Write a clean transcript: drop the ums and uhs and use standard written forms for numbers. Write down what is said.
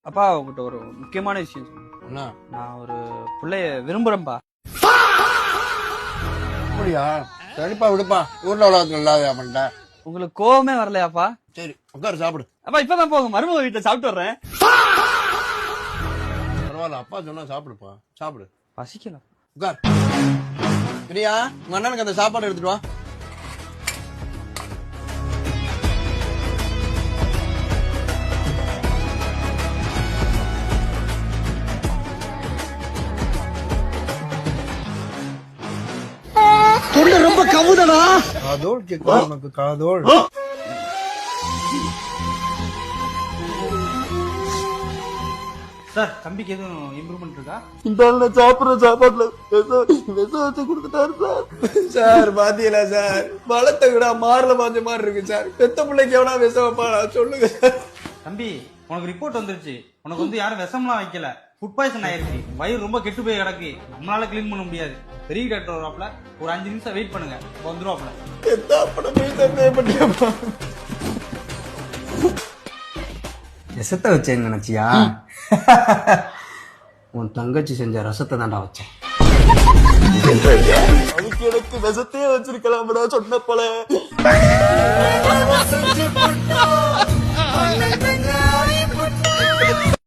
அப்பா உங்ககிட்ட ஒரு முக்கியமான விஷயம் சொல்லணும். என்ன நான் ஒரு பிள்ளைய விரும்புறேன்பா. அப்படியா? சரிப்பா விடுப்பா. ஊர்ல உலகத்துல இல்லாத பண்ணிட்டேன். உங்களுக்கு கோவமே வரலையாப்பா? சரி உட்காரு சாப்பிடு. அப்பா இப்பதான் போங்க, மருமக வீட்டுல சாப்பிட்டு வர்றேன். பரவாயில்ல, அப்பா சொன்னா சாப்பிடுப்பா. சாப்பிடு. பசிக்கல. உட்கார். பிரியா, உங்க அண்ணனுக்கு அந்த சாப்பாடு எடுத்துட்டு வா. ரொம்ப கவுதடா. காதோள் கேட்க உனக்கு காதோள். சார் தம்பிக்கு எதுவும் இம்ப்ரூவ்மெண்ட் இருக்கா? இந்த சாப்பிடுற சாப்பாட்டுல விஷம் வச்சு கொடுத்துட்டாரு சார். சார் பாத்தீங்களா சார், வளர்த்த விட மாறல பாஞ்ச மாதிரி இருக்கு சார். பெத்த பிள்ளைக்கு எவனா விஷம் வைப்பானா சொல்லுங்க சார். தம்பி உனக்கு ரிப்போர்ட் வந்துருச்சு. உனக்கு வந்து யாரும் விஷம்லாம் வைக்கல, ஃபுட் பாய்சன் ஆயிருச்சு. வயிறு ரொம்ப கெட்டு போய் கிடக்கு, நம்மளால கிளீன் பண்ண முடியாது. பெரிய டாக்டர் வராப்ல, ஒரு 5 நிமிஷம் வெயிட் பண்ணுங்க, வந்துருவாப்ல. எத்தா படமே சந்தேகப்பட்டியப்பா. விஷத்தை வச்சேன்னு நினைச்சியா? உன் தங்கச்சி செஞ்ச ரசத்தை தான்டா வச்சேன். அதுக்கு எனக்கு விஷத்தையே வச்சிருக்கலாம்டா சொன்ன போல.